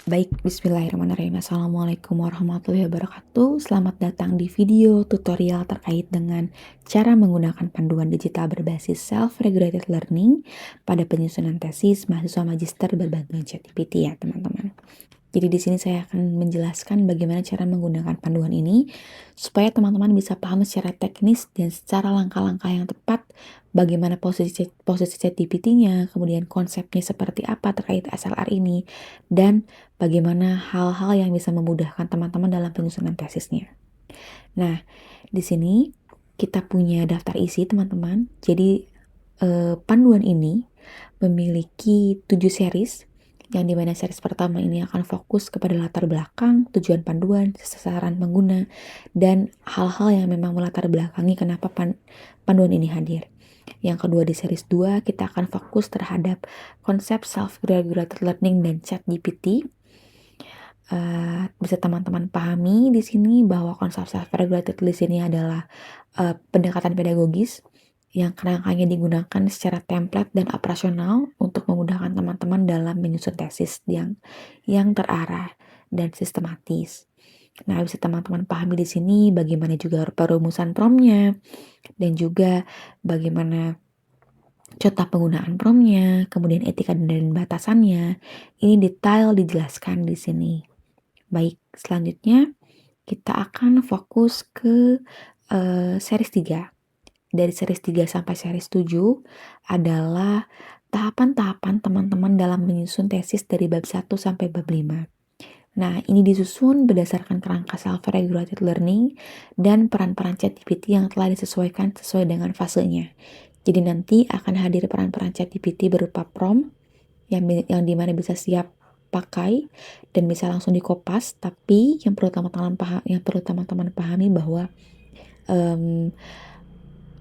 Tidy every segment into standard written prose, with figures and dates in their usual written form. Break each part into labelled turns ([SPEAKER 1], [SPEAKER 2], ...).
[SPEAKER 1] Baik, bismillahirrahmanirrahim. Assalamualaikum warahmatullahi wabarakatuh. Selamat datang di video tutorial terkait dengan cara menggunakan panduan digital berbasis self-regulated learning pada penyusunan tesis mahasiswa magister berbantuan ChatGPT ya, teman-teman. Jadi di sini saya akan menjelaskan bagaimana cara menggunakan panduan ini supaya teman-teman bisa paham secara teknis dan secara langkah-langkah yang tepat bagaimana posisi ChatGPT-nya, kemudian konsepnya seperti apa terkait SLR ini, dan bagaimana hal-hal yang bisa memudahkan teman-teman dalam penyusunan tesisnya. Nah, di sini kita punya daftar isi teman-teman. Jadi panduan ini memiliki 7 series yang dimana series pertama ini akan fokus kepada latar belakang, tujuan panduan, sasaran pengguna, dan hal-hal yang memang melatar belakangi kenapa panduan ini hadir. Yang kedua di series 2 kita akan fokus terhadap konsep self-regulated learning dan ChatGPT. Bisa teman-teman pahami di sini bahwa konsep self-regulated di sini adalah pendekatan pedagogis yang kerangkanya digunakan secara template dan operasional untuk memudahkan teman-teman dalam menyusun tesis yang terarah dan sistematis. Nah, bisa teman-teman pahami di sini bagaimana juga perumusan prompt-nya dan juga bagaimana contoh penggunaan prompt-nya, kemudian etika dan batasannya. Ini detail dijelaskan di sini. Baik, selanjutnya kita akan fokus ke series 3. Dari series 3 sampai series 7 adalah tahapan-tahapan teman-teman dalam menyusun tesis dari bab 1 sampai bab 5. Nah, ini disusun berdasarkan kerangka self-regulated learning dan peran-peran ChatGPT yang telah disesuaikan sesuai dengan fasenya. Jadi nanti akan hadir peran-peran ChatGPT berupa prompt yang dimana bisa siap pakai dan bisa langsung dikopas, tapi yang perlu teman-teman pahami bahwa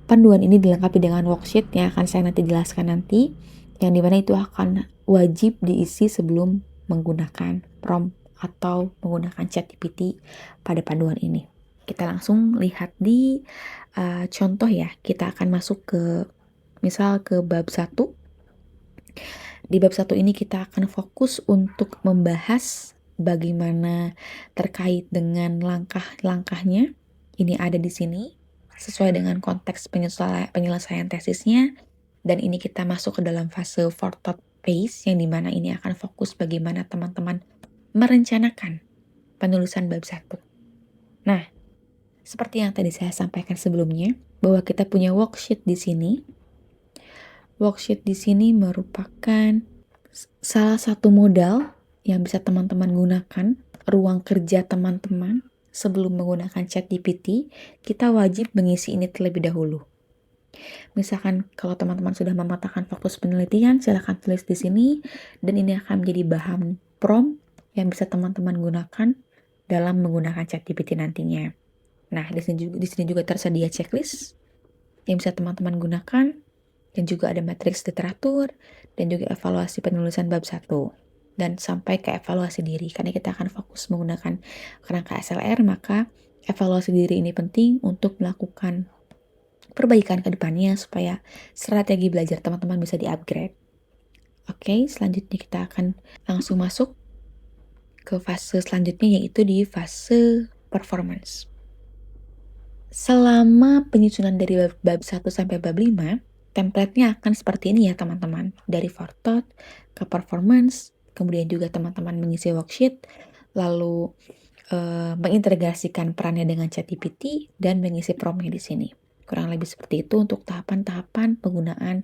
[SPEAKER 1] panduan ini dilengkapi dengan worksheet yang akan saya nanti jelaskan nanti, yang dimana itu akan wajib diisi sebelum menggunakan prompt atau menggunakan ChatGPT pada panduan ini. Kita langsung lihat di contoh ya. Kita akan masuk ke misal ke bab 1. Di bab 1 ini kita akan fokus untuk membahas bagaimana terkait dengan langkah-langkahnya. Ini ada di sini sesuai dengan konteks penyelesaian tesisnya, dan ini kita masuk ke dalam fase forethought phase yang dimana ini akan fokus bagaimana teman-teman merencanakan penulisan bab 1. Nah, seperti yang tadi saya sampaikan sebelumnya, bahwa kita punya worksheet di sini. Worksheet di sini merupakan salah satu modal yang bisa teman-teman gunakan, ruang kerja teman-teman. Sebelum menggunakan ChatGPT, kita wajib mengisi ini terlebih dahulu. Misalkan kalau teman-teman sudah memetakan fokus penelitian, silahkan tulis di sini, dan ini akan menjadi bahan prompt yang bisa teman-teman gunakan dalam menggunakan ChatGPT nantinya. Nah, di sini juga tersedia checklist yang bisa teman-teman gunakan, dan juga ada matriks literatur, dan juga evaluasi penulisan bab 1. Dan sampai ke evaluasi diri, karena kita akan fokus menggunakan kerangka SLR, maka evaluasi diri ini penting untuk melakukan perbaikan ke depannya supaya strategi belajar teman-teman bisa di-upgrade. Oke, selanjutnya kita akan langsung masuk ke fase selanjutnya, yaitu di fase performance. Selama penyusunan dari bab 1 sampai bab 5, template-nya akan seperti ini ya teman-teman. Dari forethought ke performance, kemudian juga teman-teman mengisi worksheet, lalu mengintegrasikan perannya dengan ChatGPT dan mengisi prompt-nya di sini. Kurang lebih seperti itu untuk tahapan-tahapan penggunaan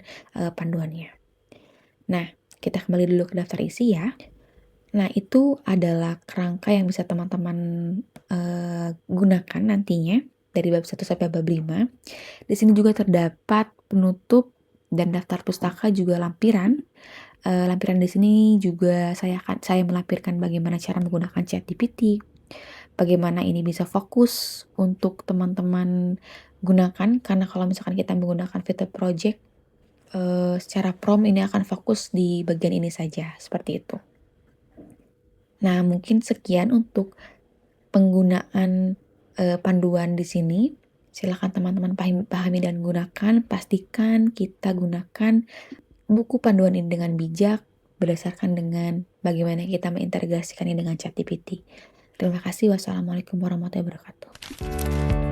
[SPEAKER 1] panduannya. Nah, kita kembali dulu ke daftar isi ya. Nah, itu adalah kerangka yang bisa teman-teman gunakan nantinya dari bab 1 sampai bab 5. Di sini juga terdapat penutup dan daftar pustaka juga lampiran. Lampiran di sini juga saya melampirkan bagaimana cara menggunakan ChatGPT, bagaimana ini bisa fokus untuk teman-teman gunakan, karena kalau misalkan kita menggunakan fitur project secara prompt ini akan fokus di bagian ini saja, seperti itu. Nah, mungkin sekian untuk penggunaan panduan di sini. Silakan teman-teman pahami dan gunakan. Pastikan kita gunakan buku panduan ini dengan bijak, berdasarkan dengan bagaimana kita mengintegrasikannya dengan ChatGPT. Terima kasih. Wassalamualaikum warahmatullahi wabarakatuh.